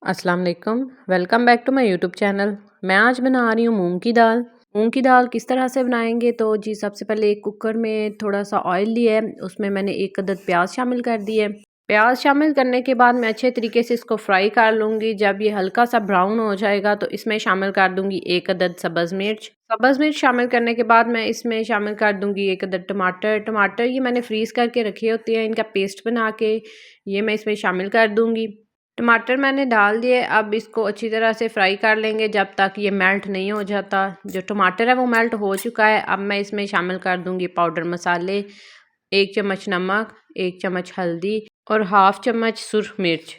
अस्सलाम वालेकुम। Welcome back to my YouTube channel. मैं आज बना रही हूँ मूंग की दाल। मूंग की दाल किस तरह से बनाएंगे, तो जी सबसे पहले एक कुकर में थोड़ा सा ऑयल लिया है, उसमें मैंने एक अदद प्याज शामिल कर दिए। प्याज शामिल करने के बाद मैं अच्छे तरीके से इसको फ्राई कर लूँगी। जब ये हल्का सा ब्राउन हो जाएगा तो इसमें शामिल कर दूँगी एक अदद सब्ज़ मिर्च। सब्ज़ मिर्च शामिल करने के बाद मैं इसमें शामिल कर दूँगी एक अदद टमाटर। टमाटर ये मैंने फ्रीज़ करके रखे होते हैं, इनका पेस्ट बना के ये मैं इसमें शामिल कर दूँगी। टमाटर मैंने डाल दिए। अब इसको अच्छी तरह से फ्राई कर लेंगे जब तक ये मेल्ट नहीं हो जाता। जो टमाटर है वो मेल्ट हो चुका है। अब मैं इसमें शामिल कर दूंगी पाउडर मसाले, 1 चम्मच नमक, 1 चम्मच हल्दी और हाफ चम्मच सुरख मिर्च।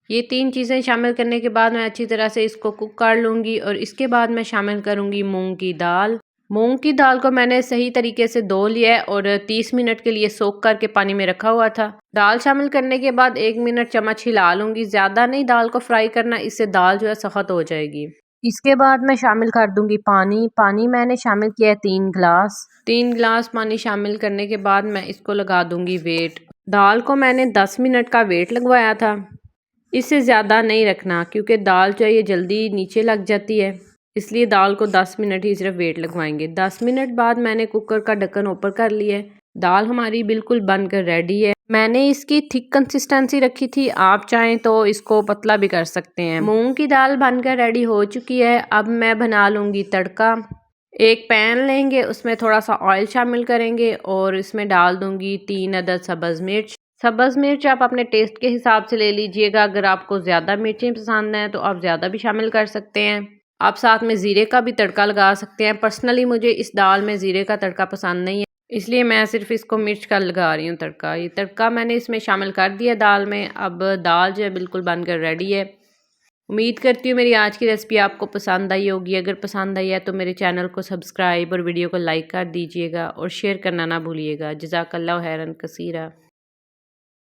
ये 3 चीज़ें शामिल करने के बाद मैं अच्छी तरह से इसको कुक कर लूँगी और इसके बाद मैं शामिल करूँगी मूंग की दाल। मूंग की दाल को मैंने सही तरीके से धो लिया है और 30 मिनट के लिए सोख करके पानी में रखा हुआ था। दाल शामिल करने के बाद 1 मिनट चम्मच हिला लूँगी। ज़्यादा नहीं दाल को फ्राई करना, इससे दाल जो है सख्त हो जाएगी। इसके बाद मैं शामिल कर दूंगी पानी। पानी मैंने शामिल किया है 3 गिलास। 3 गिलास पानी शामिल करने के बाद मैं इसको लगा दूंगी वेट। दाल को मैंने 10 मिनट का वेट लगवाया था। इससे ज़्यादा नहीं रखना क्योंकि दाल जो है ये जल्दी नीचे लग जाती है, इसलिए दाल को 10 मिनट ही सिर्फ वेट लगवाएंगे। 10 मिनट बाद मैंने कुकर का ढक्कन ऊपर कर लिया है। दाल हमारी बिल्कुल बनकर रेडी है। मैंने इसकी थिक कंसिस्टेंसी रखी थी, आप चाहें तो इसको पतला भी कर सकते हैं। मूंग की दाल बनकर रेडी हो चुकी है। अब मैं बना लूँगी तड़का। एक पैन लेंगे, उसमें थोड़ा सा ऑयल शामिल करेंगे और इसमें डाल दूंगी 3 अदद सब्ज़ मिर्च। सब्ज़ मिर्च आप अपने टेस्ट के हिसाब से ले लीजिएगा। अगर आपको ज़्यादा मिर्चें पसंद हैं तो आप ज़्यादा भी शामिल कर सकते हैं। आप साथ में ज़ीरे का भी तड़का लगा सकते हैं। पर्सनली मुझे इस दाल में ज़ीरे का तड़का पसंद नहीं है, इसलिए मैं सिर्फ इसको मिर्च का लगा रही हूँ तड़का। ये तड़का मैंने इसमें शामिल कर दिया दाल में। अब दाल जो है बिल्कुल बनकर रेडी है। उम्मीद करती हूँ मेरी आज की रेसिपी आपको पसंद आई होगी। अगर पसंद आई है तो मेरे चैनल को सब्सक्राइब और वीडियो को लाइक कर दीजिएगा और शेयर करना ना भूलिएगा। जज़ाकल्लाह खैरन कसीरा।